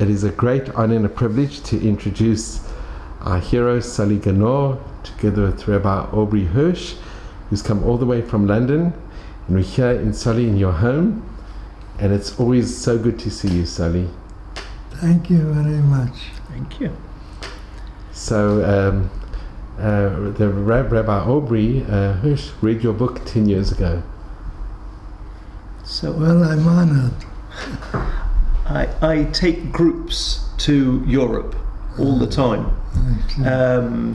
It is a great honor and a privilege to introduce our hero, Sally Ganor, together with Rabbi Aubrey Hersh, who's come all the way from London. And we're here in Sally in your home. And it's always so good to see you, Sally. Thank you very much. Thank you. So, the Rabbi Aubrey Hersh read your book 10 years ago. So, Well, I'm honored. I take groups to Europe all the time,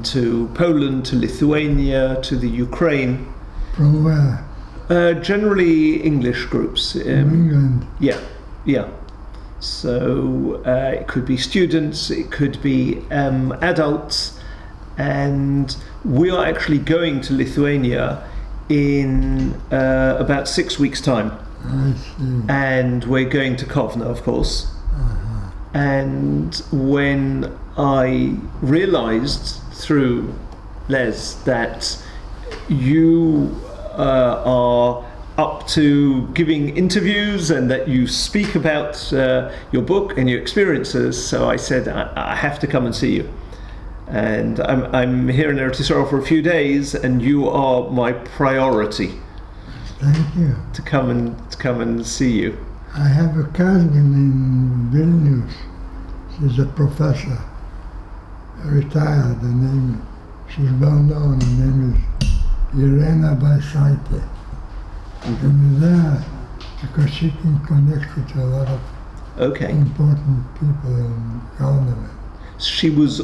to Poland, to Lithuania, to the Ukraine. From where? Generally English groups. England. Yeah. So it could be students, it could be adults, and we are actually going to Lithuania in about 6 weeks' time. I see. And we're going to Kovna, of course. And when I realized through Les that you are up to giving interviews and that you speak about your book and your experiences, so I said I have to come and see you. And I'm here in Eretz Yisrael for a few days, and you are my priority. Thank you. To come and see you. I have a cousin in Vilnius. She's a professor, retired. She's well known. Her name is Irena Basaite. And there, because she can connect you to a lot of important people in government. She was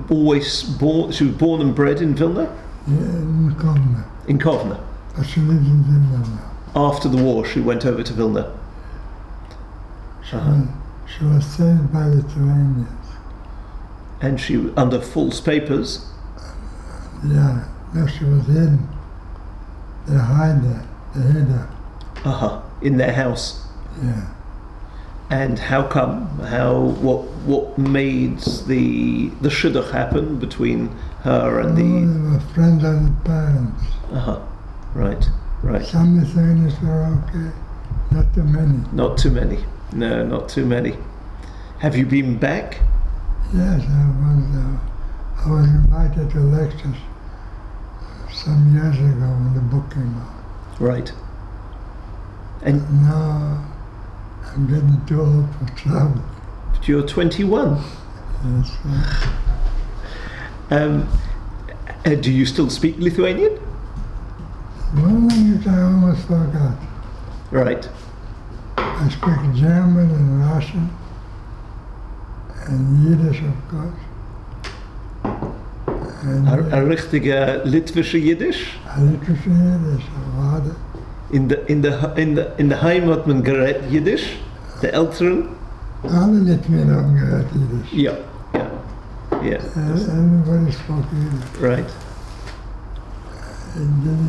always born. She was born and bred in Vilna. Yeah, in Kovna. In Kovna. But she lives in Vilna now. After the war, she went over to Vilna. She was saved by Lithuanians. And she under false papers. Yeah, no, she was hidden. They hid her. In their house. Yeah. And how come? What made the shidduch happen between her and They were friends of the parents. Right. Some Lithuanians were okay, not too many. Not too many. No, not too many. Have you been back? Yes, I was invited to lectures some years ago when the book came out. Right. And now I'm getting too old for travel. But you're 21. That's right. Do you still speak Lithuanian? One language I almost forgot. Right. I speak German and Russian and Yiddish, of course. And A richtige Litwische Yiddish? Litwische Yiddish, warte. In the Heim hat man geredet Yiddish? The Älteren? Alle Litwinen haben gehört Yiddish. Yeah. Everybody spoke Yiddish. Right. And then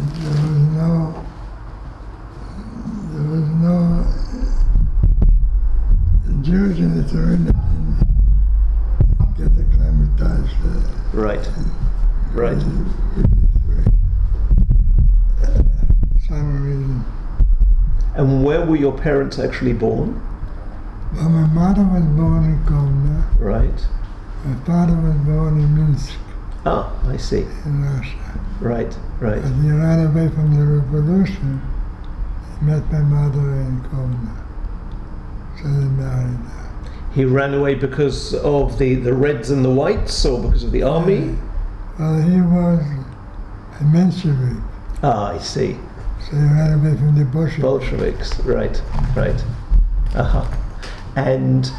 there was no the Jews in Lithuania didn't get acclimatized there. Right. Some reason. And where were your parents actually born? Well, my mother was born in Kovna. Right. My father was born in Minsk, I see. in Russia. Right. But he ran away from the revolution. He met my mother in Kovna. So they married her. He ran away because of the Reds and the Whites, or because of the army? Well, he was a Menshevik. I see. So he ran away from the Bolsheviks. Right. And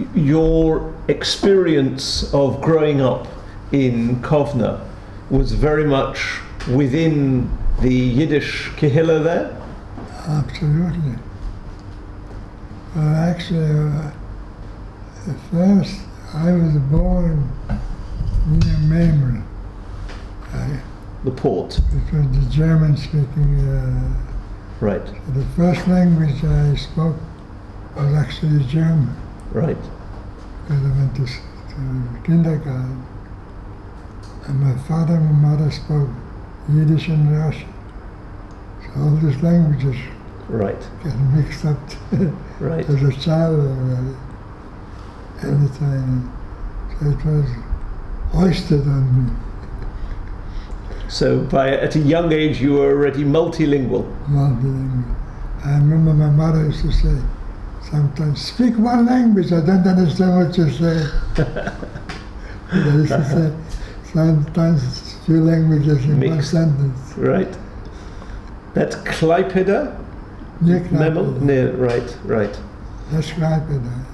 your experience of growing up in Kovna was very much within the Yiddish kehillah there? Absolutely. Well, actually, at first I was born near Memel, The port. which was the German-speaking. Right. So the first language I spoke was actually German, Right. because I went to kindergarten. And my father and my mother spoke Yiddish and Russian. So all these languages Right. Get mixed up Right. as a child already. Anytime. So it was hoisted on me. So at a young age you were already multilingual. Multilingual. I remember my mother used to say, sometimes, speak one language, I don't understand what you say. But I used to say, sometimes few languages in one Mixed. sentence. Right. That's Klaipeda? Near Memel? Klaipeda. Right. That's Klaipeda.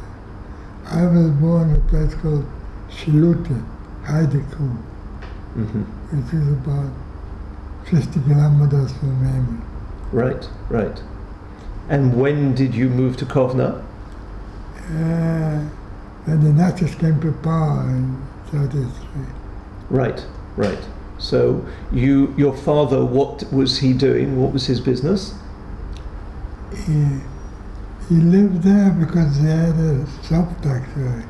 I was born in a place called Shilute, Heideku, Mm-hmm. which is about 50 kilometers from Memel. Right. And when did you move to Kovna? When the Nazis came to power in 33. Right. So your father, what was he doing? What was his business? He lived there because he had a soap factory,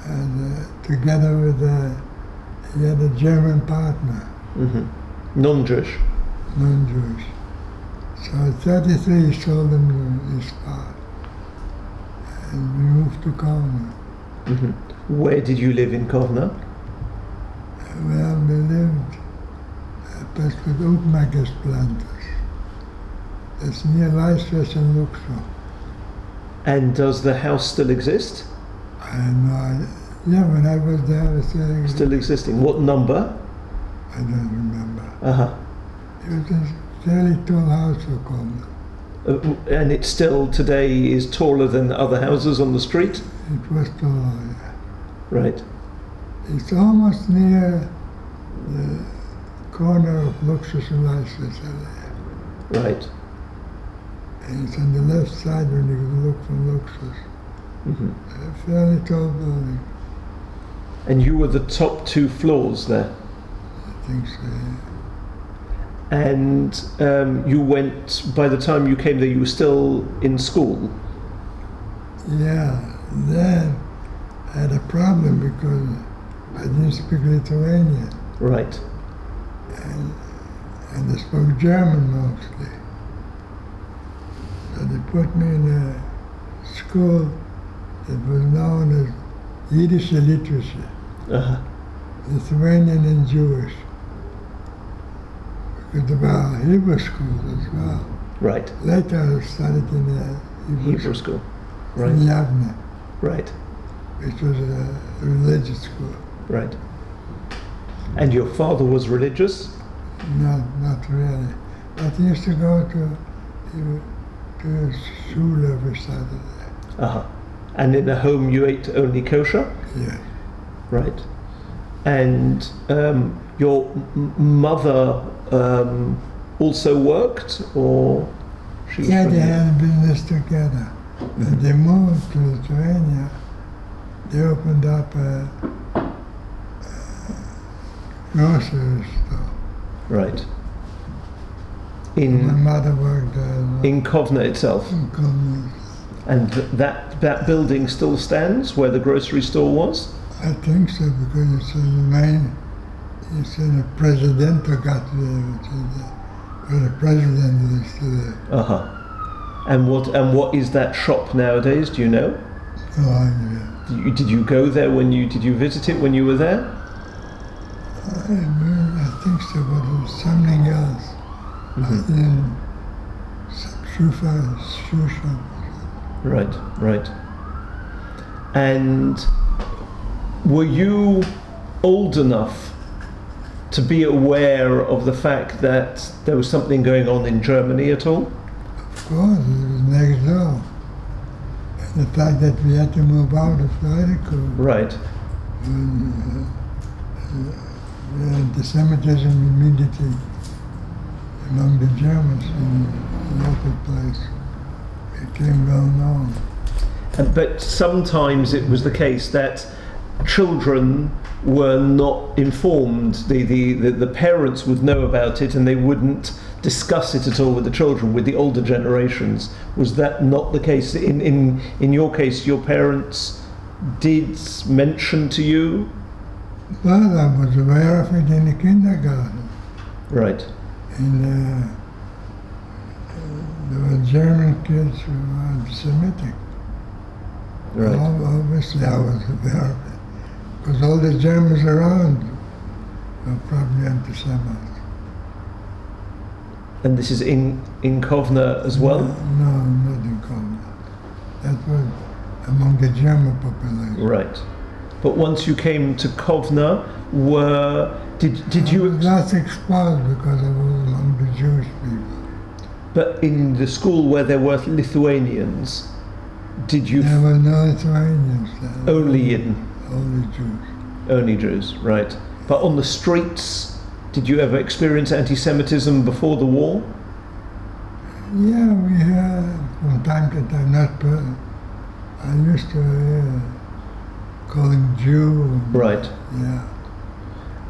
and together with he had a German partner, Mm-hmm. Non-Jewish. non-Jewish. So at 33 he sold him his part, and we moved to Kovna. Mm-hmm. Where did you live in Kovna? Well, we lived at a place called Oakmakers Planters. It's near Leicester and Luxor. And does the house still exist? I have no idea. Yeah, when I was there, it was Still existing. What number? I don't remember. Uh-huh. It was a fairly tall house for Kovna. And it still today is taller than other houses on the street? It was tall, yeah. Right. It's almost near the corner of Luxus and Leicester there. Right. And it's on the left side when you look from Luxus. Mm-hmm. A fairly tall building, And you were the top 2 floors there? I think so, yeah. And you went, by the time you came there, you were still in school? Yeah, then I had a problem because I didn't speak Lithuanian, Right. and I spoke German mostly. So they put me in a school that was known as Yiddish literature, Uh-huh. Lithuanian and Jewish. Because there were Hebrew schools as well. Right. Later I studied in a Hebrew school. in Right. Yavne, Right. which was a religious school. Right. And your father was religious? Not really. But he used to go to school every Saturday. Uh-huh. And in the home you ate only kosher? Yes. Right. And your mother also worked, or she was Yeah, they pregnant? had a business together. When they moved to Lithuania, they opened up a grocery store. Right. My In mother worked there as well. in Kovna itself, In Kovna. and that building still stands where the grocery store was. I think so, because it's in the main, it's in a Presidente Gateway, which is where the president is today. Uh huh. And what is that shop nowadays? Do you know? No idea. Did you go there did you visit it when you were there? I think so, but it was something else. In some shoe shop. Right. And were you old enough to be aware of the fact that there was something going on in Germany at all? Of course, it was next door. And the fact that we had to move out of Heideku. Right. Anti-Semitism immediately among the Germans in the local place became well known. But sometimes it was the case that children were not informed. The parents would know about it and they wouldn't discuss it at all with the children, with the older generations. Was that not the case? In your case, your parents did mention to you? Well, I was aware of it in the kindergarten. Right. In there were German kids who were anti-Semitic. Right. Obviously, I was aware of it. Because all the Germans around were probably anti-Semites. And this is in Kovna as well? No, not in Kovna. That was among the German population. Right. But once you came to Kovna, did you... I was not exposed because I was among the Jewish people. But in the school where there were Lithuanians, did you... There were no Lithuanians there. Only Jews. Only Jews, right. But on the streets, did you ever experience anti-Semitism before the war? Yeah, we had from time to time, not per... I used to call him Jew. Right. Yeah.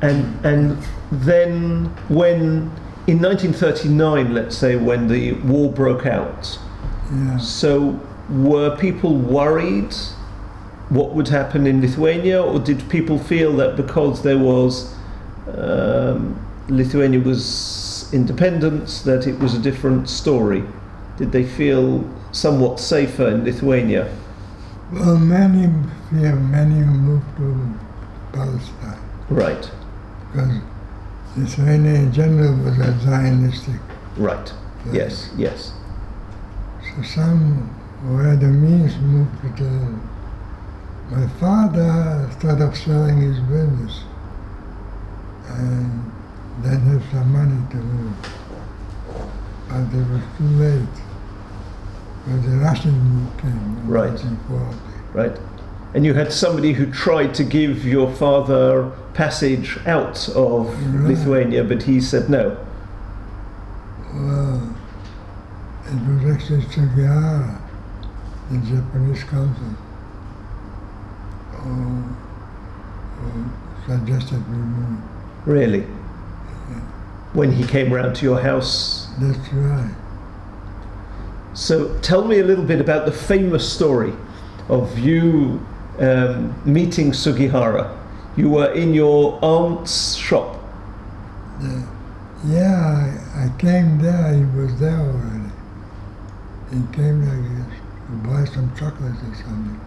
And then when, in 1939, let's say, when the war broke out, Yeah. so were people worried what would happen in Lithuania, or did people feel that because there was Lithuania was independent, that it was a different story? Did they feel somewhat safer in Lithuania? Well, many moved to Palestine Right, because Lithuania in general was a Zionistic right, place. yes. So some who had the means moved to. My father thought of selling his business and then have some money to move. But it was too late. When the Russian move came in Right. 1940. Right. And you had somebody who tried to give your father passage out of Right. Lithuania, but he said no. Well, it was actually Sugihara, the Japanese consul, who suggested we move. Really? When he came round to your house? That's right. So tell me a little bit about the famous story of you meeting Sugihara. You were in your aunt's shop. Yeah, I came there, he was there already. He came there, I guess, to buy some chocolates or something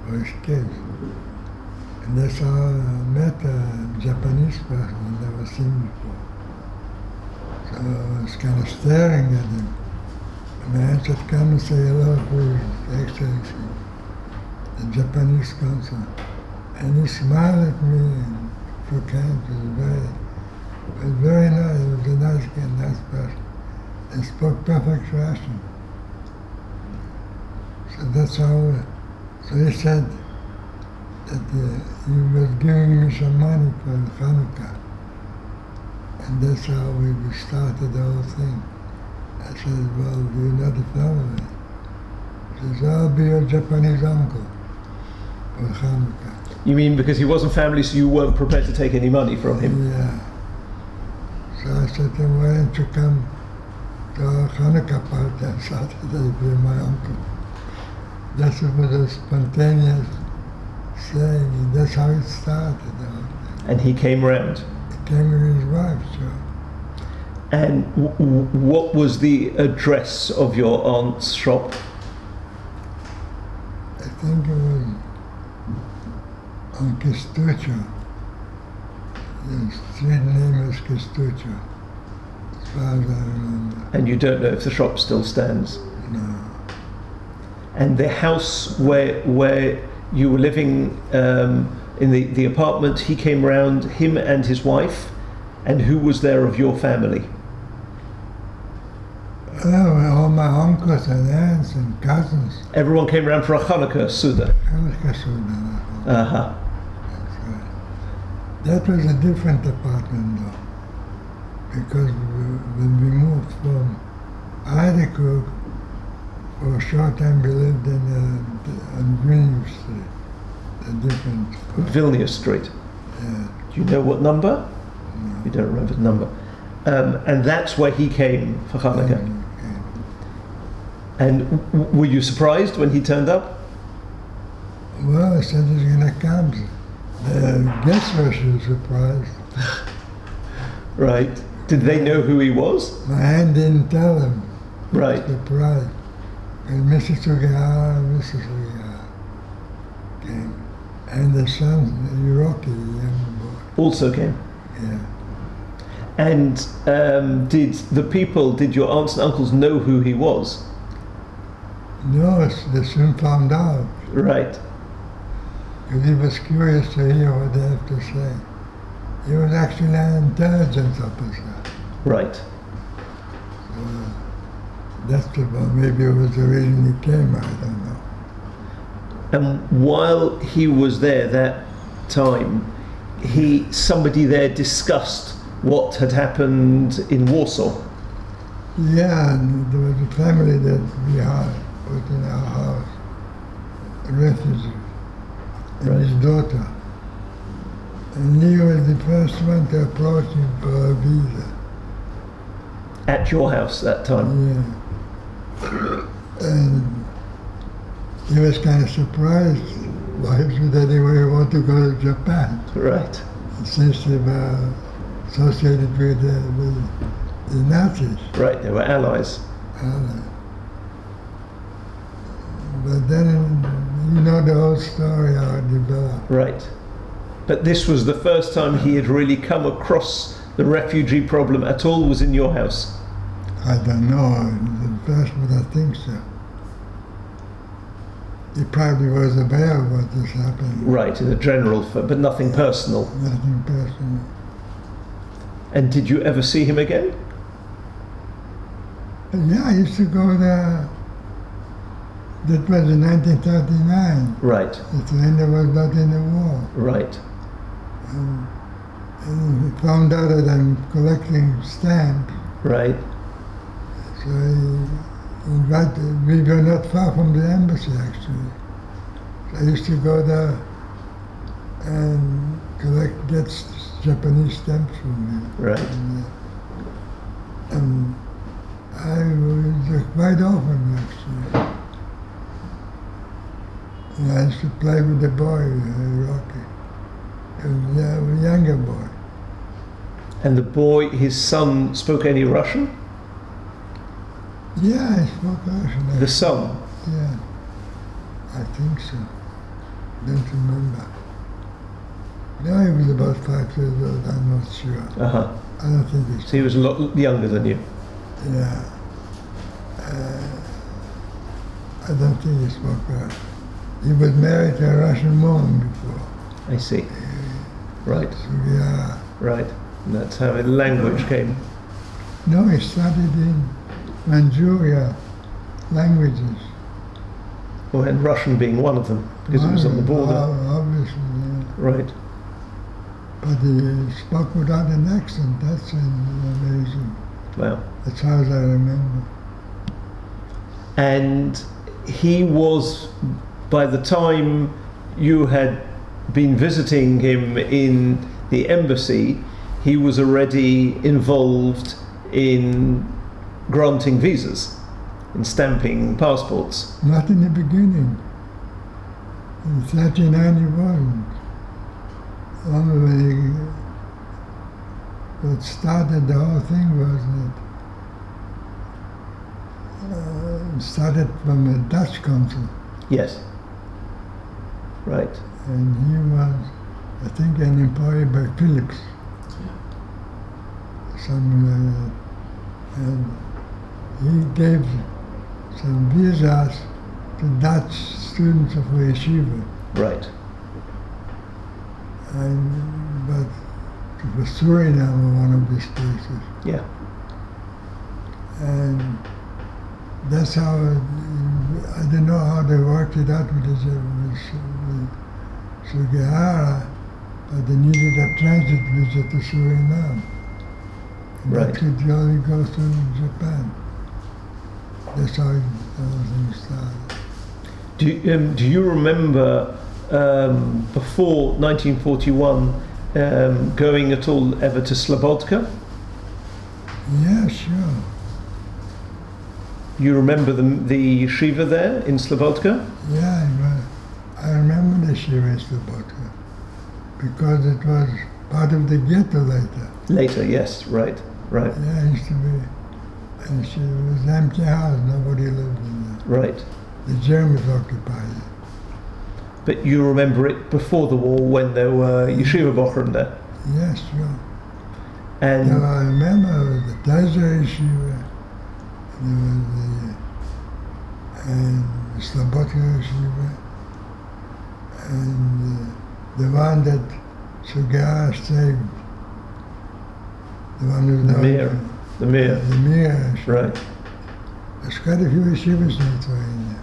for his kids. And that's how I met a Japanese person I'd never seen before. So I was kind of staring at him. And I answered, come and say hello, please, Excellency, the Japanese consul. And he smiled at me and shook hands. It was very nice. He was a nice guy, nice person. He spoke perfect Russian. So that's how. So he said that he was giving me some money for Hanukkah, and that's how we started the whole thing. I said, well, do you know the family? He says, I'll be your Japanese uncle for Hanukkah. You mean because he wasn't family, so you weren't prepared to take any money from him? Yeah. So I said to him, why don't you come to our Hanukkah party on Saturday, be my uncle? That was a spontaneous saying, and that's how it started. And he came round? He came with his wife, sure. And what was the address of your aunt's shop? I think it was on Kestucho. The street name is Kestucho, as far as I remember. And you don't know if the shop still stands? No. And the house where you were living in the apartment, he came round, him and his wife, and who was there of your family? Oh, all my uncles and aunts and cousins. Everyone came round for a Hanukkah Suda? Hanukkah Suda. Uh-huh. That's right. That was a different apartment though, because when we moved from Heidekrug, for a short time we lived on Vilnius Street, a different Vilnius Street. Yeah. Do you know what number? No. You don't remember the number. And that's where he came for Hanukkah. Okay. And were you surprised when he turned up? Well, I said he's going to come. The guests were surprised. Right. Did they know who he was? My aunt didn't tell him. Right. Surprised. And Mrs. Sugihara came. And the son, Hiroki, the young boy. Also came. Yeah. And did your aunts and uncles know who he was? No, they soon found out. Right. Because he was curious to hear what they have to say. He was actually an intelligence officer. Right. That's about, maybe it was the reason he came, I don't know. And while he was there that time, somebody there discussed what had happened in Warsaw. Yeah, and there was a family that we had put in our house, a refugee, and Right. his daughter. And he was the first one to approach him for a visa. At your house that time. Yeah. And he was kind of surprised why that he would want to go to Japan, Right. since they were associated with the Nazis. Right, they were allies. But then, you know the whole story, how it developed. Right. But this was the first time he had really come across the refugee problem at all, was in your house. I don't know, the first, but I think so. He probably was aware of what was happening. Right, in a general, but nothing personal. Nothing personal. And did you ever see him again? Yeah, I used to go there. That was in 1939. Right, At the end, there was not in the war. right, And he found out that I'm collecting stamps. right, So he invited, we were not far from the embassy actually. So I used to go there and get Japanese stamps from him. right. And I was quite often actually. And I used to play with the boy, Rocky, a younger boy. And the boy, his son, spoke any Russian? Yeah, I spoke Russian. The son? Yeah, I think so. Don't remember. No, he was about 5 years old, I'm not sure. Uh-huh. I don't think he So he was a lot younger than you. Yeah. I don't think he spoke Russian. He was married to a Russian woman before. I see. Right, So yeah. right. And that's how the language came. No, he studied in Manchuria languages. Well, and Russian being one of them, because it was on the border. Obviously, yeah. Right. But he spoke without an accent. That's amazing. Wow. As far as I remember. And he was, by the time you had been visiting him in the embassy, he was already involved in granting visas, in stamping passports. Not in the beginning. In 1991. Only when what started the whole thing was that it started from a Dutch consul. Yes. Right. And he was, I think, an employee by Philips. Something like that. And he gave some visas to Dutch students of yeshiva. Right. But it was Suriname or one of these places. Yeah. And that's how, I don't know how they worked it out with Sugihara, but they needed a transit visa to Suriname. And Right. that could only go to Japan. That's how everything started. Do you remember before 1941 going at all ever to Slobodka? Yeah, sure. You remember the yeshiva there in Slobodka? Yeah, I remember the Shiva Slobodka because it was part of the ghetto later. Later, yes, right, right. Yeah, it used to be. And it was an empty house, nobody lived in there. Right. The Germans occupied it. But you remember it before the war when there were yeshiva bochum there? Yes, sure. And Now I remember the Tazer Yeshiva, and the Slobodka Yeshiva, and the one that Sugar saved, the one who's the Mir. The Mir. The Mir Yeshiva. Right. There's quite a few yeshivas in Lithuania.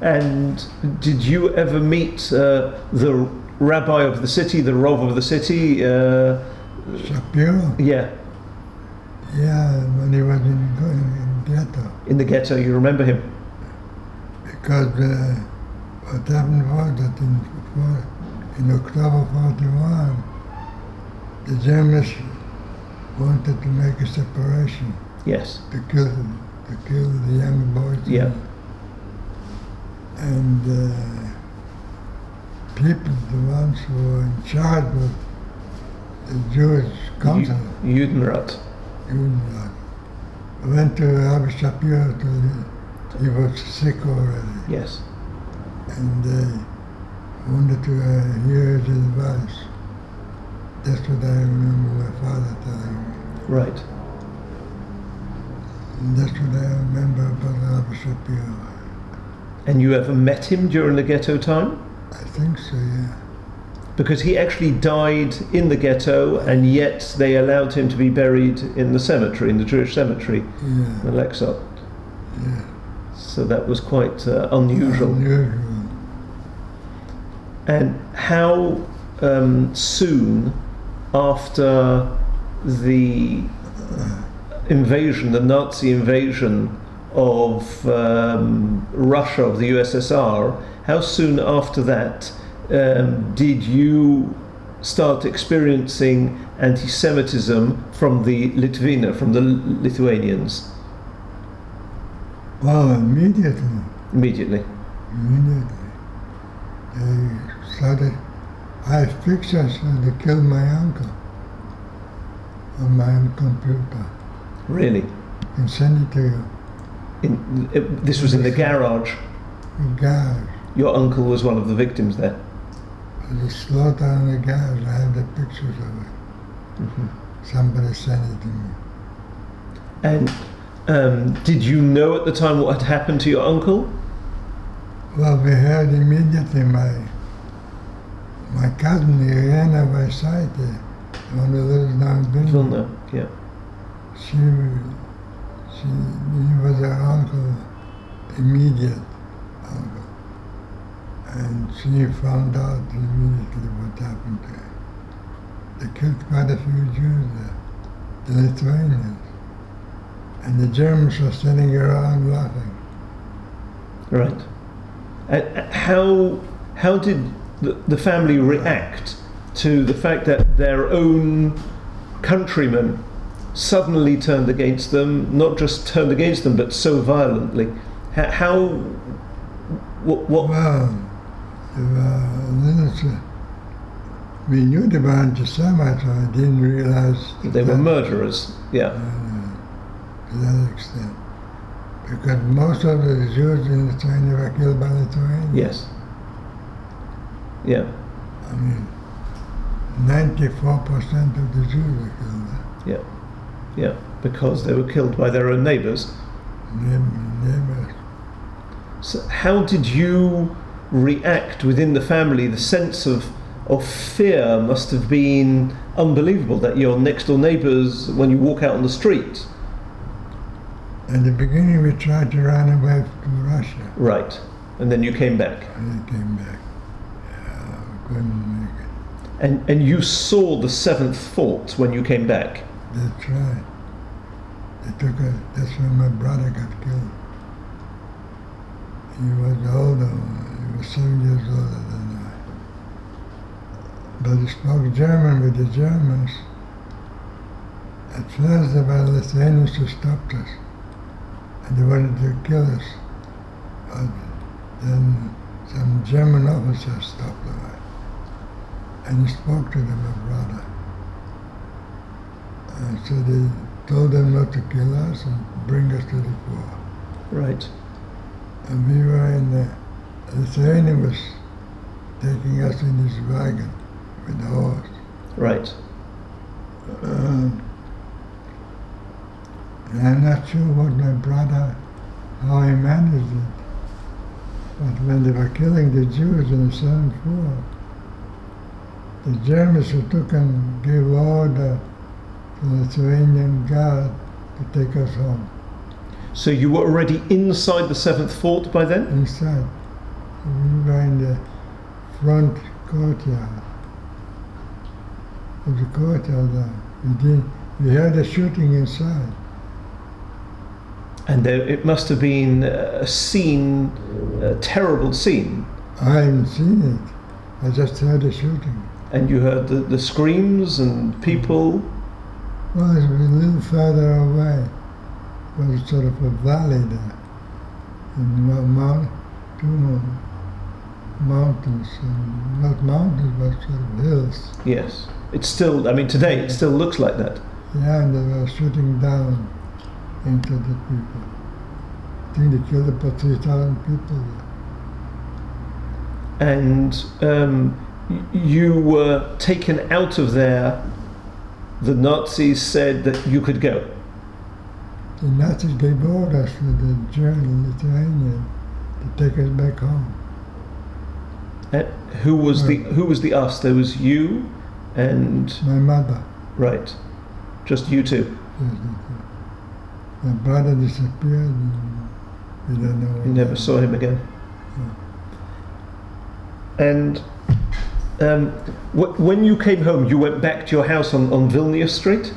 And did you ever meet the rabbi of the city, the Rov of the city? Shapiro? Yeah, Yeah, when he was in ghetto. in the ghetto. You remember him? Because what happened was that in October 41, the Germans wanted to make a separation Yes. to kill the young boys. Yeah. And people, the ones who were in charge of the Jewish council, Judenrat. went to Rabbi Shapiro he was sick already, Yes. and they wanted to hear his advice. That's what I remember my father telling me. Right. And that's what I remember about Rabbi Shapiro. And you ever met him during the ghetto time? I think so, yeah. Because he actually died in the ghetto, and yet they allowed him to be buried in the cemetery, in the Jewish cemetery, Yeah, in Alexot. yeah. So that was quite unusual. Unusual. And how soon after the invasion, the Nazi invasion of Russia, of the USSR, how soon after that did you start experiencing anti-Semitism from the Litvina, from the Lithuanians? Well, immediately. Immediately. They started, I have pictures when they killed my uncle on my own computer. Really? I can send it to you. This was in the garage. The garage. Your uncle was one of the victims there. There's a slaughter in the garage. I have the pictures of it. Mm-hmm. Somebody sent it to me. And did you know at the time what had happened to your uncle? Well, we heard immediately my cousin, Irena Vasaite, the one who lives now in Vilna. Vilna, yeah. He was her uncle, immediate uncle. And she found out immediately what happened to her. They killed quite a few Jews there, the Lithuanians. And the Germans were sitting around laughing. Right. And how did the family react to the fact that their own countrymen suddenly turned against them, not just turned against them, but so violently? What? Well, they were we knew they were anti-Semites, I didn't realize They were murderers, yeah. To that extent. Because most of the Jews in Lithuania were killed by Lithuanians. Yes. Yeah. I mean, 94% of the Jews were killed there. Yeah. Yeah. Because they were killed by their own neighbours. Neighbors. So how did you react within the family? The sense of fear must have been unbelievable, that your next door neighbours, when you walk out on the street. In the beginning we tried to run away to Russia. Right. And then you came back. And they came back. Yeah, we couldn't make it. And you saw the 7th fort when you came back. They tried. That's when my brother got killed. He was older, he was 7 years older than I. But he spoke German with the Germans. At first there were Lithuanians who stopped us, and they wanted to kill us. But then some German officers stopped them. And he spoke to them, my brother. And so told them not to kill us and bring us to the fort. Right. And we were in the Lithuanian was taking us in his wagon with the horse. Right. And I'm not sure what my brother, how he managed it. But when they were killing the Jews in the 7th War, the Germans who took and gave order to the Lithuanian guard to take us home. So you were already inside the 7th fort by then? Inside. We were in the front courtyard. Of the courtyard there. We heard the shooting inside. And it must have been a scene, a terrible scene. I haven't seen it. I just heard the shooting. And you heard the screams and people? Well, it was a little further away. It was sort of a valley there. And two mountains, and not mountains, but sort of hills. Yes. It's still, I mean, today it still looks like that. Yeah, and they were shooting down into the people. I think they killed about 3,000 people there. And you were taken out of there. The Nazis said that you could go. The Nazis gave orders for the German Lithuanian to take us back home. Who was the us? There was you and my mother. Right, just you two. Yes, my brother disappeared, and we don't know. You never saw him again. Yeah. And when you came home, you went back to your house on Vilnius Street?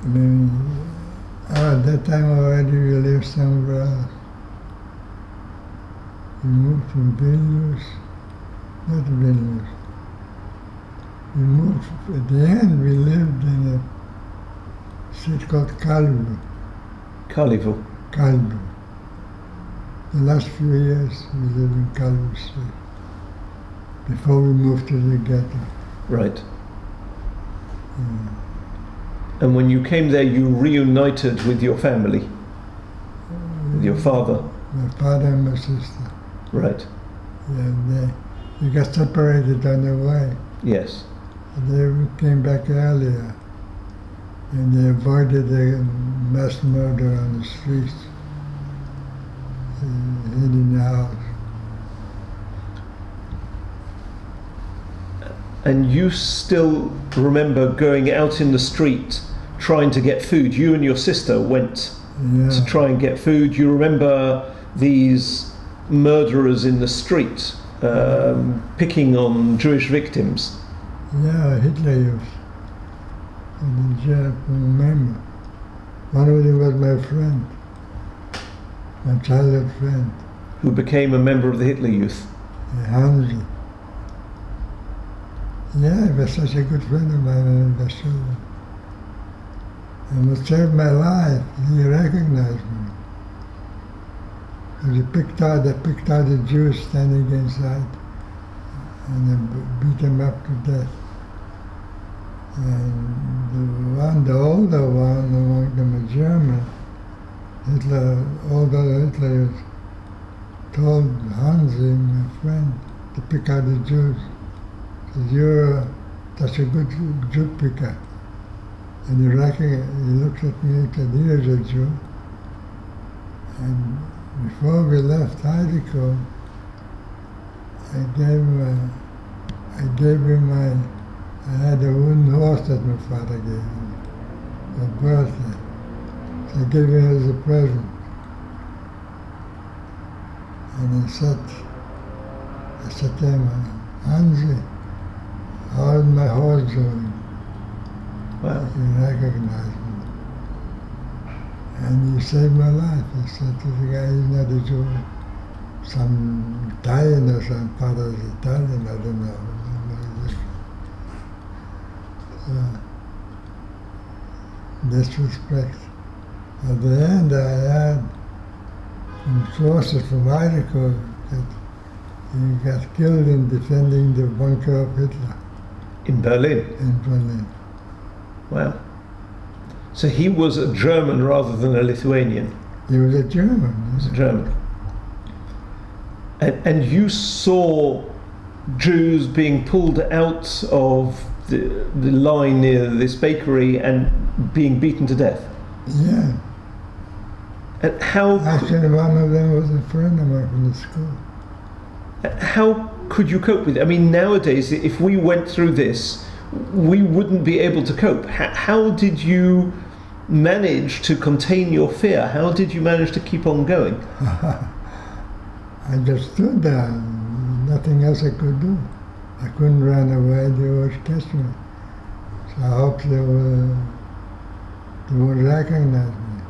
I mean, at that time already we lived somewhere else. We moved from Vilnius, not Vilnius. We moved, at the end we lived in a city called Kalbu. Kalivu. Kalbu. The last few years we lived in Kalbu Street before we moved to the ghetto. Right. Yeah. And when you came there, you reunited with your family, with your father. My father and my sister. Right. Yeah, they got separated on the way. Yes. They came back earlier, and they avoided the mass murder on the streets, hid in the house. And you still remember going out in the street trying to get food. You and your sister went to try and get food. You remember these murderers in the street picking on Jewish victims. Yeah, Hitler used. And the Jap, remember. One of them was my friend, my childhood friend. Who became a member of the Hitler Youth. Hansi. Yeah, he was such a good friend of mine in the children. And it saved my life. He recognized me. They picked out the Jews standing inside, and they beat them up to death. And the older one among them, a German, older Hitler told Hansi, my friend, to pick out the Jews. He said, "You're such a good Jew picker." And he looked at me and said, "Here's a Jew." And before we left Heideko, I had a wooden horse that my father gave me for birthday. So I gave him as a present. And I said to him, "Hansi, how is my horse doing?" Wow. He recognized me. And he saved my life. He said to the guy, he's not a Jew, some Italian or some father is Italian, I don't know. Disrespect. At the end, I had some sources from Heideko that he got killed in defending the bunker of Hitler. In Berlin? In Berlin. Wow. So he was a German rather than a Lithuanian. He was a German. He was a German. And you saw Jews being pulled out of the line near this bakery and being beaten to death. Yeah. And how? Actually, one of them was a friend of mine from the school. How could you cope with it? I mean, nowadays, if we went through this, we wouldn't be able to cope. How did you manage to contain your fear? How did you manage to keep on going? I just stood there. Nothing else I could do. I couldn't run away. They would catch me. So I hope they would recognize me.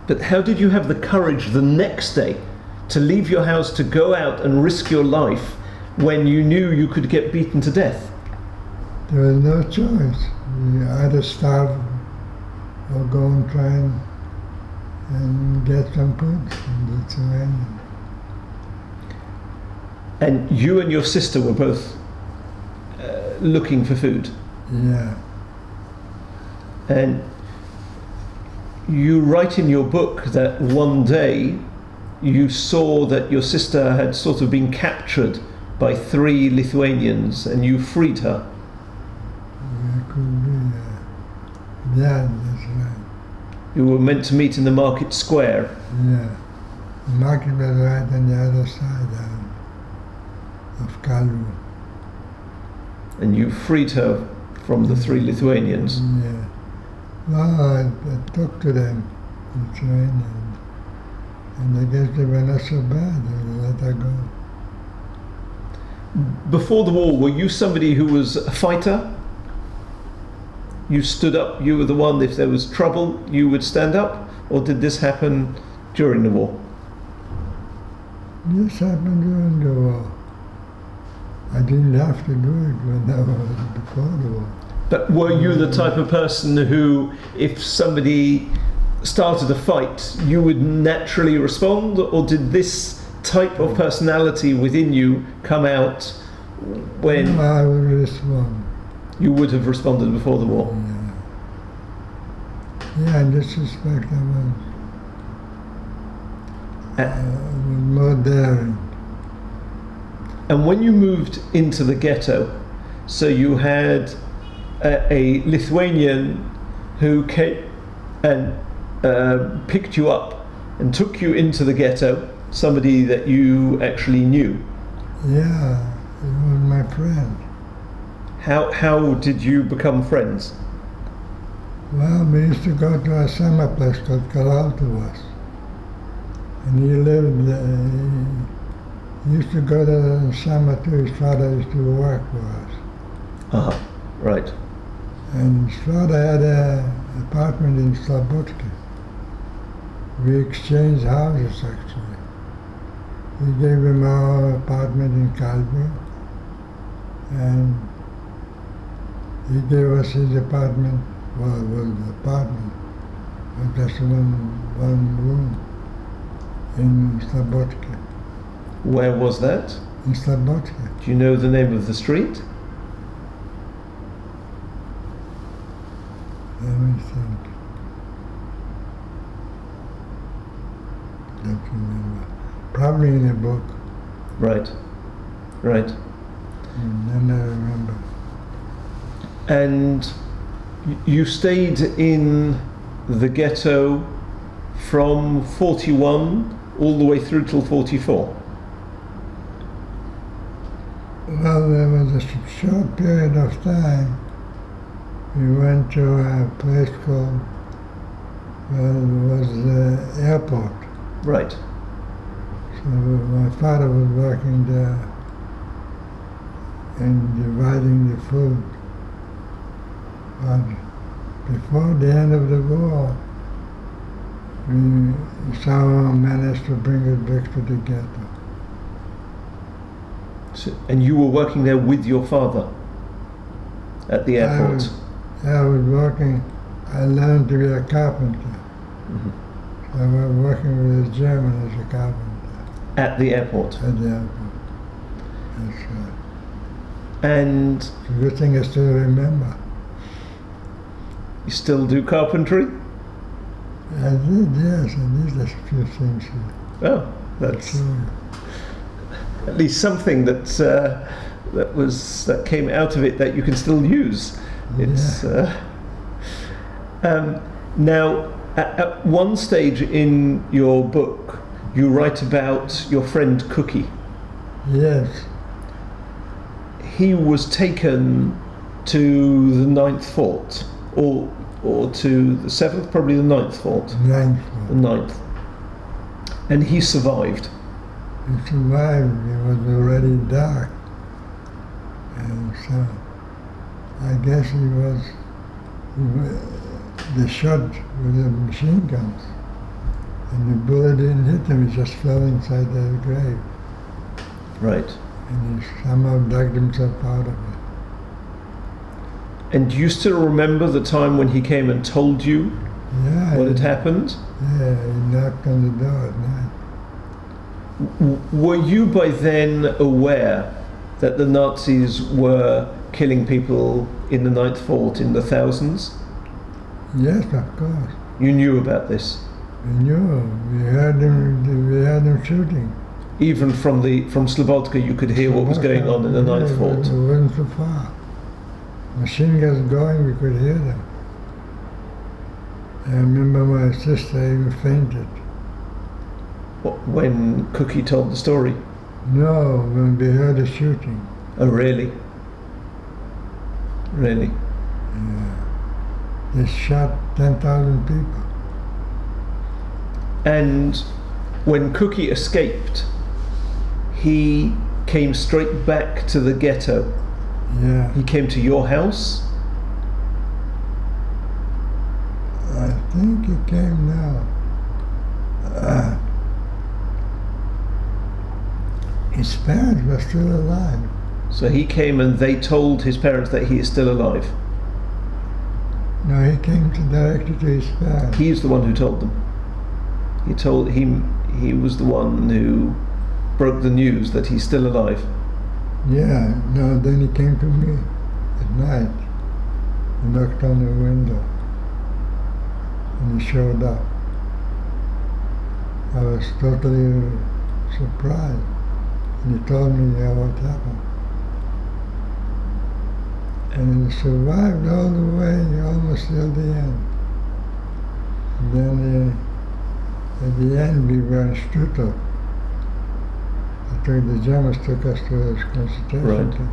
But how did you have the courage the next day to leave your house, to go out and risk your life when you knew you could get beaten to death? There was no choice. You either starve or go and try and get some food from the Lithuanian. And you and your sister were both looking for food. Yeah. And you write in your book that one day you saw that your sister had sort of been captured by 3 Lithuanians and you freed her. Yeah, could be. Yeah, that's right. You were meant to meet in the market square. Yeah. The market was right on the other side of Kalu. And you freed her from the 3 Lithuanians. Yeah. Well, I talked to them, Lithuanians, and I guess they were not so bad. They let her go. Before the war, were you somebody who was a fighter? You stood up, you were the one, if there was trouble, you would stand up? Or did this happen during the war? This happened during the war. I didn't have to do it when I was before the war. But were you the type of person who, if somebody started a fight, you would naturally respond? Or did this type of personality within you come out when No, I would respond. you would have responded before the war? Yeah, in this respect I was more daring. And when you moved into the ghetto, so you had a Lithuanian who came and picked you up and took you into the ghetto, somebody that you actually knew. Yeah, he was my friend. How did you become friends? Well, we used to go to a summer place called Kalaltuvas. And he lived, he used to go there in summer too. His father used to work for us. Right. And his father had an apartment in Slobodka. We exchanged houses actually. We gave him our apartment in Kalbu, and he gave us his apartment, well, the apartment, but just one room in Slobodka. Where was that? In Slobodka. Do you know the name of the street? Let me think. Don't remember. Probably in a book. Right. Right. Then I remember. And you stayed in the ghetto from 41 all the way through till 44? Well, there was a short period of time. We went to a place called, well, it was the airport. Right. So my father was working there and dividing the food. But before the end of the war, we somehow managed to bring it back to the ghetto. So, and you were working there with your father at the airport? I was working, I learned to be a carpenter. Mm-hmm. So I was working with a German as a carpenter. At the airport? At the airport. That's right. And It's a good thing I still remember. you still do carpentry? I did, yes, I did a few things here. Oh, that's at least something that came out of it that you can still use. It's now at one stage in your book you write about your friend Cookie. Yes. He was taken to the Ninth Fort, or to the Seventh, probably the Ninth Fort. Ninth. The Ninth. And he survived. He survived. It was already dark. And so I guess they shot with the machine guns. And the bullet didn't hit him, he just fell inside the grave. Right. And he somehow dug himself out of it. And do you still remember the time when he came and told you what had happened? Yeah, he knocked on the door at night. Were you by then aware that the Nazis were killing people in the Ninth Fort in the thousands? Yes, of course. You knew about this? We knew. We heard them shooting. Even from Slobodka you could hear what was going on in the Ninth Fort? It wasn't so far. Machine guns going, we could hear them. I remember my sister even fainted. What, when Cookie told the story? No, when we heard the shooting. Oh, really? Really? Yeah. They shot 10,000 people. And when Cookie escaped, he came straight back to the ghetto. Yeah. He came to your house? I think he came now. His parents were still alive. So he came and they told his parents that he is still alive? No, he came directly to his parents. He's the one who told them. He was the one who broke the news that he's still alive. Yeah, no, then he came to me at night. He knocked on the window and he showed up. I was totally surprised. And he told me what happened. And he survived all the way, almost till the end. And then at the end we were in Stuttgart. The Germans took us to a concentration camp.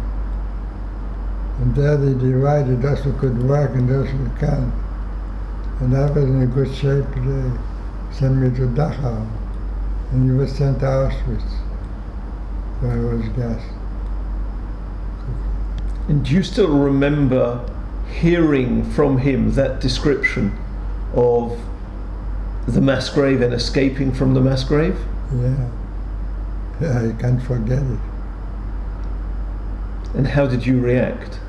And there they divided those who could work and those who can't. And I was in a good shape. They sent me to Dachau. And he was sent to Auschwitz, where I was gassed. And do you still remember hearing from him that description of the mass grave and escaping from the mass grave? Yeah. Yeah, I can't forget it. And how did you react?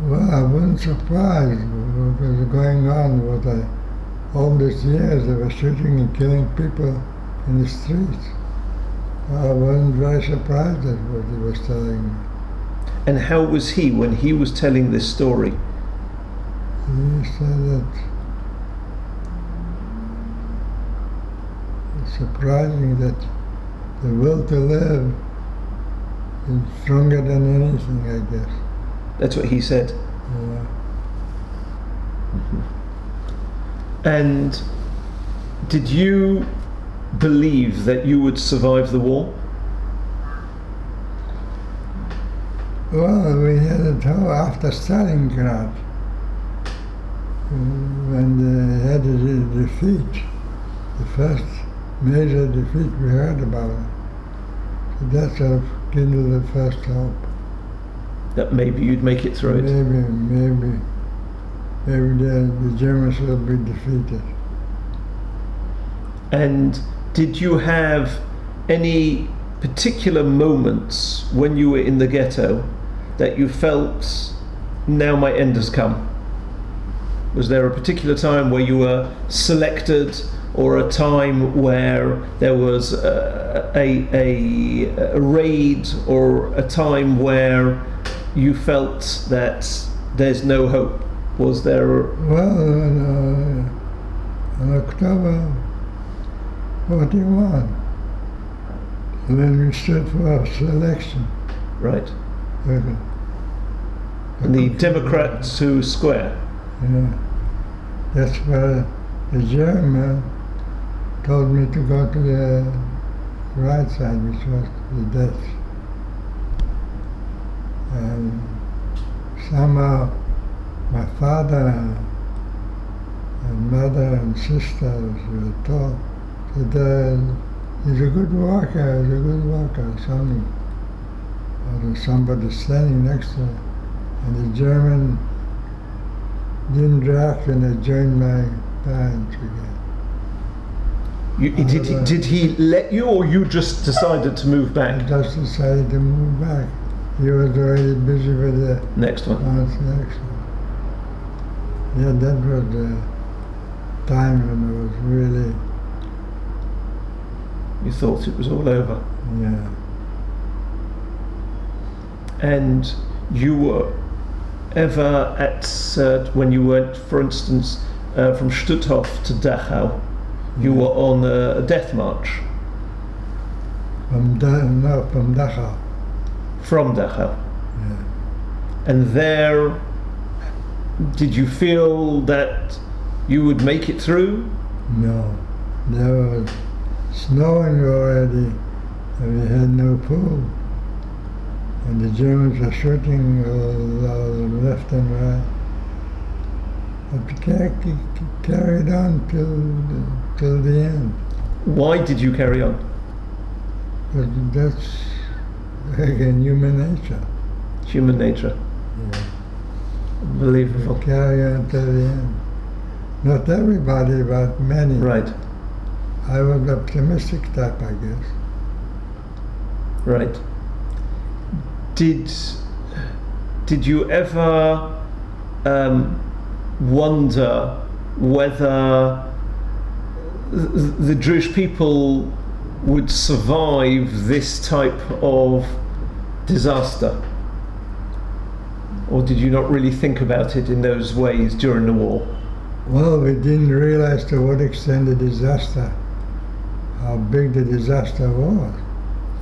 Well, I wasn't surprised what was going on. All these years they were shooting and killing people in the streets. I wasn't very surprised at what he was telling me. And how was he when he was telling this story? He said that it's surprising that the will to live is stronger than anything, I guess. That's what he said. Yeah. And did you believe that you would survive the war? Well, we had it after Stalingrad, when they had a defeat, the first major defeat we heard about it. So that sort of kindled the first hope. That maybe you'd make it through it? Maybe the Germans will be defeated. And did you have any particular moments when you were in the ghetto that you felt, now my end has come? Was there a particular time where you were selected, or a time where there was a raid, or a time where you felt that there's no hope? Was there? Well, in October 41, when we stood for selection. Right. Okay. And the Democrats who square. Yeah. That's where the German told me to go to the right side, which was the Dutch. And somehow my father and mother and sisters were told that he's a good walker, somebody standing next to him. And the German didn't draft and they joined my parents again. Did he let you, or you just decided to move I back? just decided to move back. He was already busy with the Next one. next one. Yeah, that was the time when it was really, You thought it was all over. yeah. And you were ever at, when you went, for instance, from Stutthof to Dachau, you were on a death march? From Dachau. From Dachau. Yeah. And there, did you feel that you would make it through? No, there was snowing already, and we had no pool. And the Germans were shooting left and right. But we carried on till the end. Why did you carry on? But that's, again, human nature. Human nature. Yeah. Unbelievable. We carry on till the end. Not everybody, but many. Right, I was the optimistic type, I guess. right. Did you ever wonder whether the Jewish people would survive this type of disaster? Or did you not really think about it in those ways during the war? Well, we didn't realize to what extent the disaster, how big the disaster was.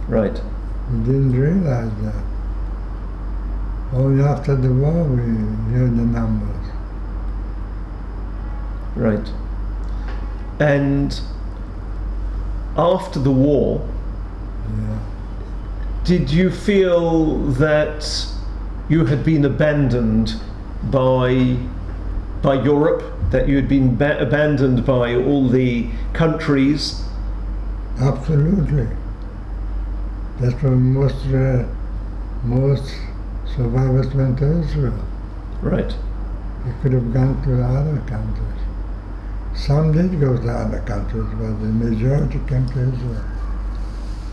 Right. We didn't realize that. Only after the war we heard the numbers. Right. And after the war, Yeah. did you feel that you had been abandoned by Europe, that you had been abandoned by all the countries? Absolutely. That's why most survivors went to Israel. Right. They could have gone to other countries. Some did go to other countries, but the majority came to Israel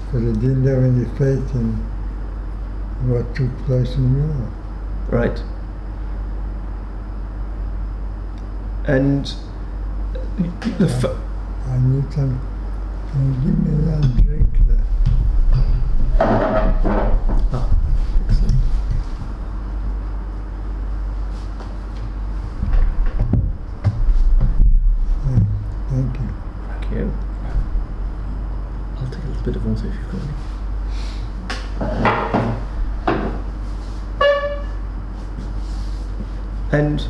because they didn't have any faith in what took place in Europe. Right. And the I need some. Can you give me that drink there? excellent. Thank you. Thank you. I'll take a little bit of water if you've got any. And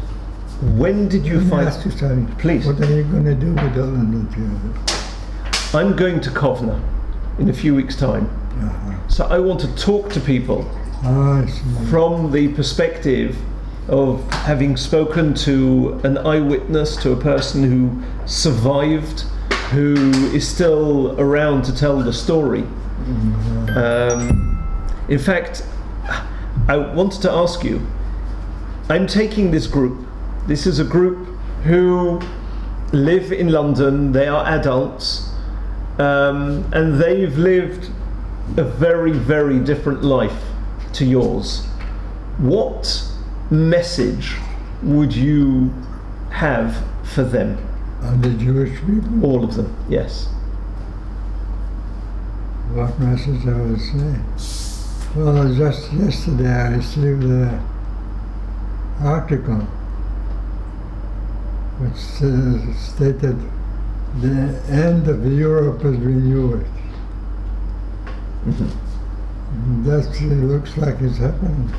when did you Let me find? ask you something. Please. What are you going to do with all of the I'm going to Kovna in a few weeks' time. Uh-huh. So I want to talk to people I see. from the perspective of having spoken to an eyewitness, to a person who survived, who is still around to tell the story. In fact, I wanted to ask you, I'm taking this group. This is a group who live in London. They are adults, and they've lived a very, very different life to yours. What message would you have for them? And the Jewish people? All of them, yes. What message I would say? Well, just yesterday I received an article which stated the end of Europe as we knew it. That looks like it's happening.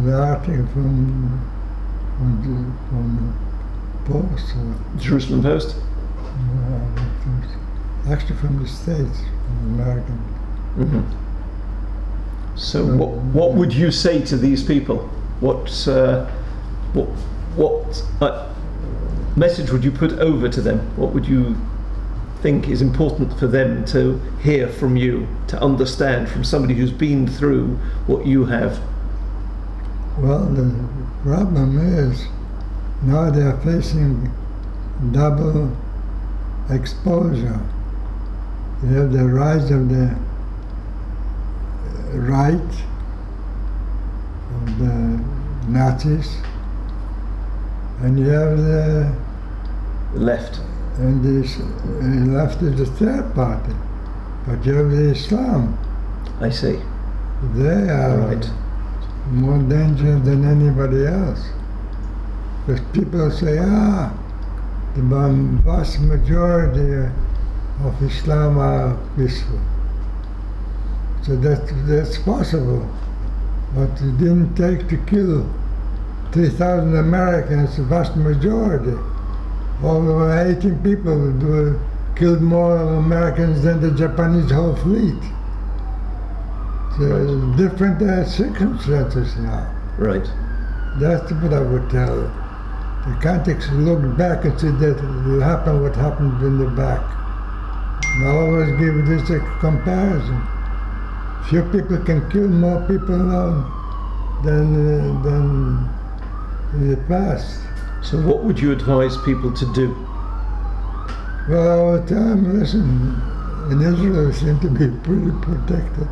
The article from Post. Jerusalem Post? Actually from the States, from American. So what would you say to these people? What message would you put over to them? What would you think is important for them to hear from you, to understand from somebody who's been through what you have? Well, the problem is now they are facing double exposure. You have the rise of the right, of the Nazis, and you have the left. And this left is the third party, but you have the Islam. I see. They are more dangerous than anybody else. Because people say, the vast majority of Islam are peaceful. So that's possible. But it didn't take to kill 3,000 Americans, the vast majority. Over 18 people killed more Americans than the Japanese whole fleet. So different circumstances now. Right. That's what I would tell you. The context look back and see that it happened what happened in the back. And I always give this a comparison. Few people can kill more people now than in the past. So what would you advise people to do? Well, I would tell them, listen, in Israel we seem to be pretty protected.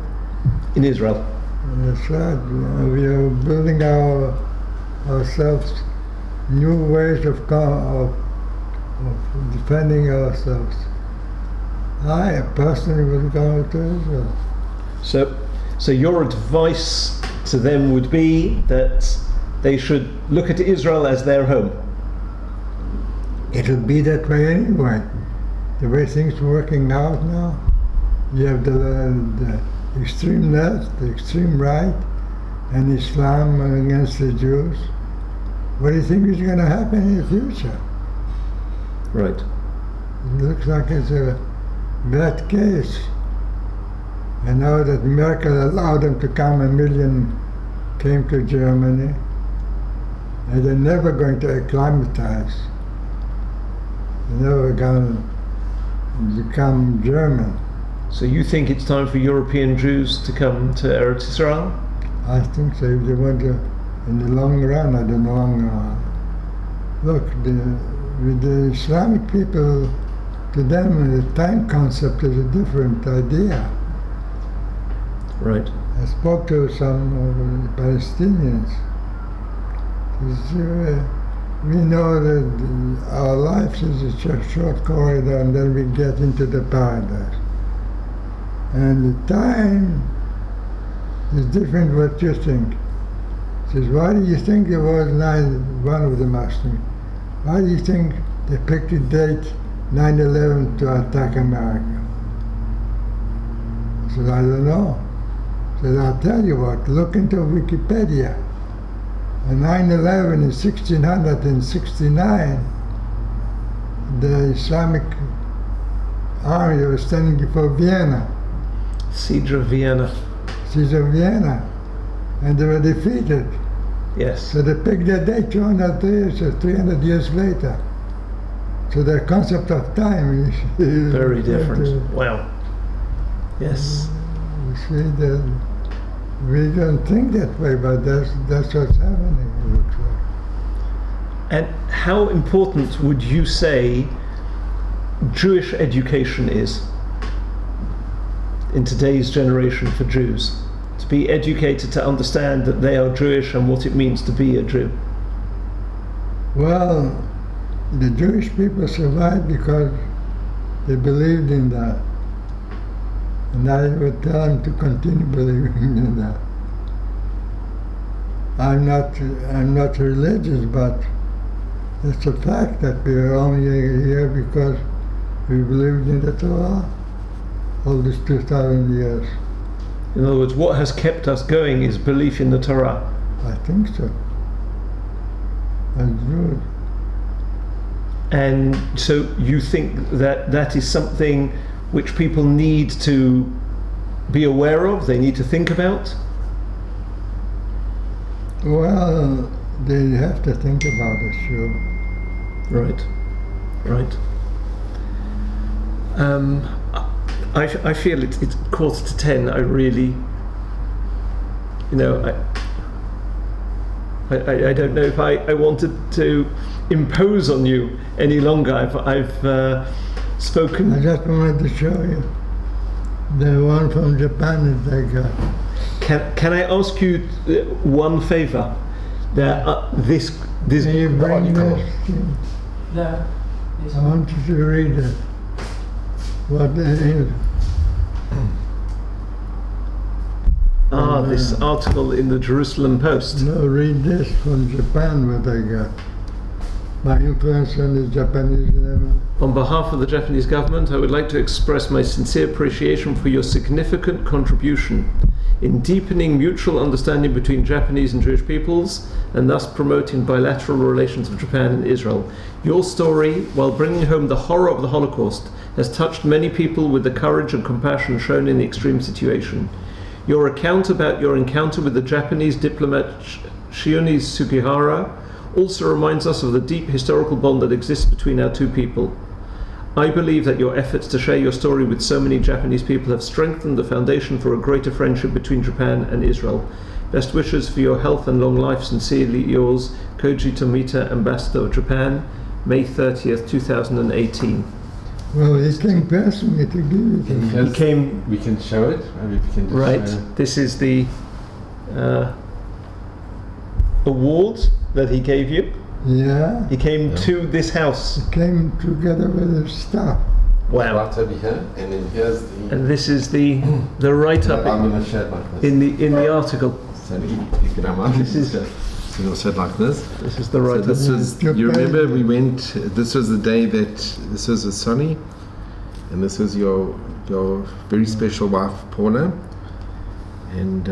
In Israel? That's right. We are building ourselves new ways of defending ourselves. I personally would go to Israel. So your advice to them would be that they should look at Israel as their home? It'll be that way anyway. The way things are working out now, you have the extreme left, the extreme right, and Islam against the Jews. What do you think is going to happen in the future? Right. It looks like it's a bad case. And now that Merkel allowed them to come, 1 million came to Germany, and they're never going to acclimatize. They're never going to become German. So you think it's time for European Jews to come to Eretz Israel? I think so. If they want to, in the long run, I don't know. Look, with the Islamic people, to them the time concept is a different idea. Right. I spoke to some Palestinians. We know that our lives is a short corridor and then we get into the paradise. And the time is different what you think. He says, why do you think there was one of them asked me, why do you think they picked the date 9/11 to attack America? I said, I don't know. I said, I'll tell you what, look into Wikipedia. On 9/11 in 1669, the Islamic army was standing before Vienna. Siege of Vienna. Siege of Vienna. And they were defeated. Yes. So they picked their date 200 years or 300 years later. So their concept of time is very different. Wow. Yes. You see, that we don't think that way, but that's what's happening, it looks like. And how important would you say Jewish education is in today's generation for Jews? To be educated to understand that they are Jewish and what it means to be a Jew? Well, the Jewish people survived because they believed in that. And I would tell them to continue believing in that. I'm not religious, but It's a fact that we are only here because we believed in the Torah all these 2,000 years. In other words, what has kept us going is belief in the Torah. I think so. That's good. And so you think that that is something which people need to be aware of, they need to think about? Well, they have to think about it, sure. Right, right. I feel it's 10:15. I really, I don't know if I wanted to impose on you any longer. I've spoken. I just wanted to show you the one from Japan that I got. Can I ask you one favor? This Can you bring this? No. I want you to read it. What it is. This article in the Jerusalem Post. No, read this from Japan, what I got. My influence on the Japanese level. On behalf of the Japanese government, I would like to express my sincere appreciation for your significant contribution in deepening mutual understanding between Japanese and Jewish peoples, and thus promoting bilateral relations of Japan and Israel. Your story, while bringing home the horror of the Holocaust, has touched many people with the courage and compassion shown in the extreme situation. Your account about your encounter with the Japanese diplomat Shioni Sugihara also reminds us of the deep historical bond that exists between our two people. I believe that your efforts to share your story with so many Japanese people have strengthened the foundation for a greater friendship between Japan and Israel. Best wishes for your health and long life. Sincerely yours, Koji Tomita, Ambassador of Japan, May 30th, 2018. Well, he came personally to give it to me. He came. We can show it. Maybe we can just Right. show. This is the award that he gave you. Yeah, He came Yeah. to this house. he came together with his staff. Wow. Right over here, and then here's the. And this is the write-up I'm going to show it like this. in the article. So if you don't mind, This is- so you'll show it like this. This is the So write-up. this was, you remember we went, this was the day that, this was a Sonny, and this was your very special wife, Paula, and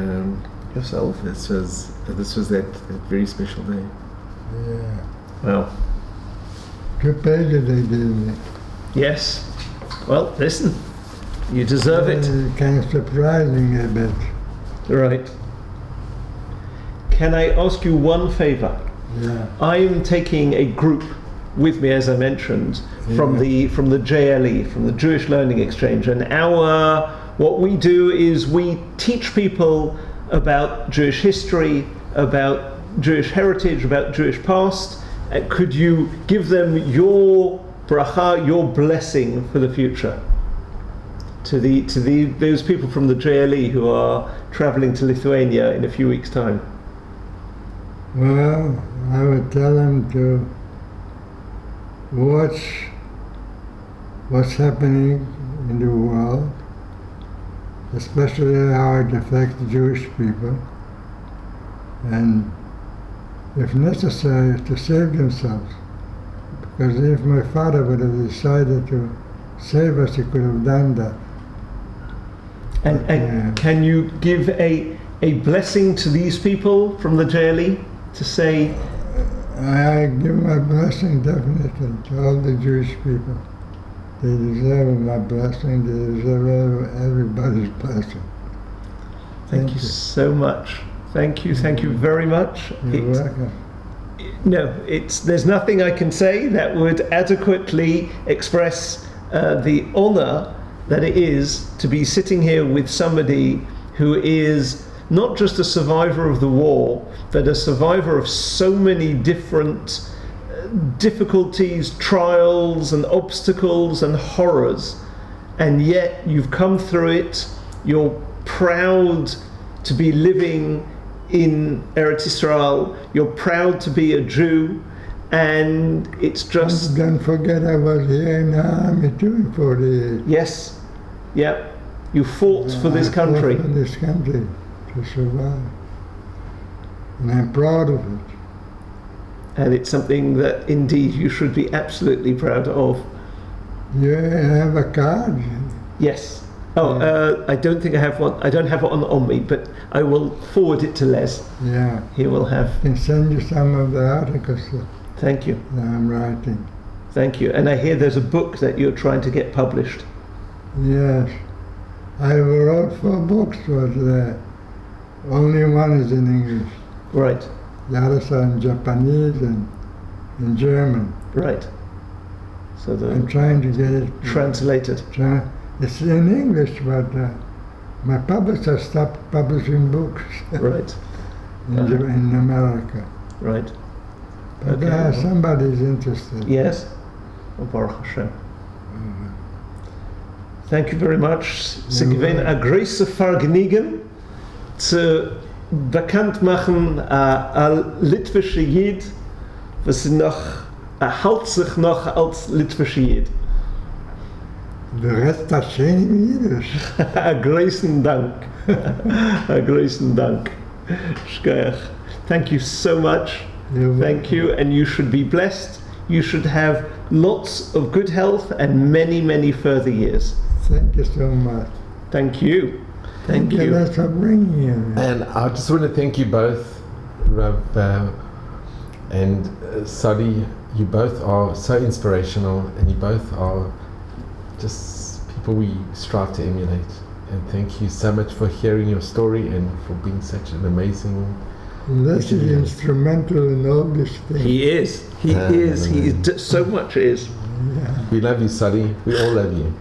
Yourself. this was that very special day. Yeah. Wow. 2 pages they gave me. Yes. Well, listen. You deserve it. Kind of surprising a bit. Right. Can I ask you one favor? Yeah. I am taking a group with me, as I mentioned, from Yeah. the JLE, from the Jewish Learning Exchange, and what we do is we teach people about Jewish history, about Jewish heritage, about Jewish past. Could you give them your bracha, your blessing for the future? To those people from the JLE who are traveling to Lithuania in a few weeks' time. Well, I would tell them to watch what's happening in the world, especially how it affects Jewish people, and if necessary, to save themselves. Because if my father would have decided to save us, he could have done that. And Yeah. can you give a blessing to these people from the JLE to say, I give my blessing definitely to all the Jewish people. They deserve my blessing, they deserve everybody's blessing. thank you so much. Thank you very much. You're welcome. No, there's nothing I can say that would adequately express the honor that it is to be sitting here with somebody who is not just a survivor of the war, but a survivor of so many different difficulties, trials and obstacles and horrors, and yet you've come through it. You're proud to be living in Eretz Israel. You're proud to be a Jew, and it's just Don't forget I was here in the army too for 40 years. yes, yeah. You fought for this I country. fought for this country to survive. And I'm proud of it. And it's something that indeed you should be absolutely proud of. You have a card? Yes. Oh, I don't think I have one. I don't have one on me, but I will forward it to Les. Yeah. He will have. I can send you some of the articles Thank you. that I'm writing. Thank you. And I hear there's a book that you're trying to get published. Yes. I wrote 4 books, but only one is in English. Right. The others are in Japanese and in German. Right. So I'm trying to get it translated. It's in English, but my publisher stopped publishing books. Right. in America. Right. But Okay. somebody's interested. Yes. Baruch Hashem. Thank you very much. Sie gewinnt a große Vergnügen zu bekannt machen a litwische Jid, was noch hält sich noch als litwische Jid. The rest are schön in Yiddish. A großen Dank. A großen Dank. Shkoyach. Thank you so much. Thank you, and you should be blessed. You should have lots of good health and many, many further years. Thank you so much. Thank you. Thank you. Thank you for bringing you. And I just want to thank you both, Rabbi and Sadi. You both are so inspirational, and you both are just people we strive to emulate. And thank you so much for hearing your story and for being such an amazing. Les is instrumental in all this thing. He is. He is. He is. So much is. Yeah. We love you, Sadi. We all love you.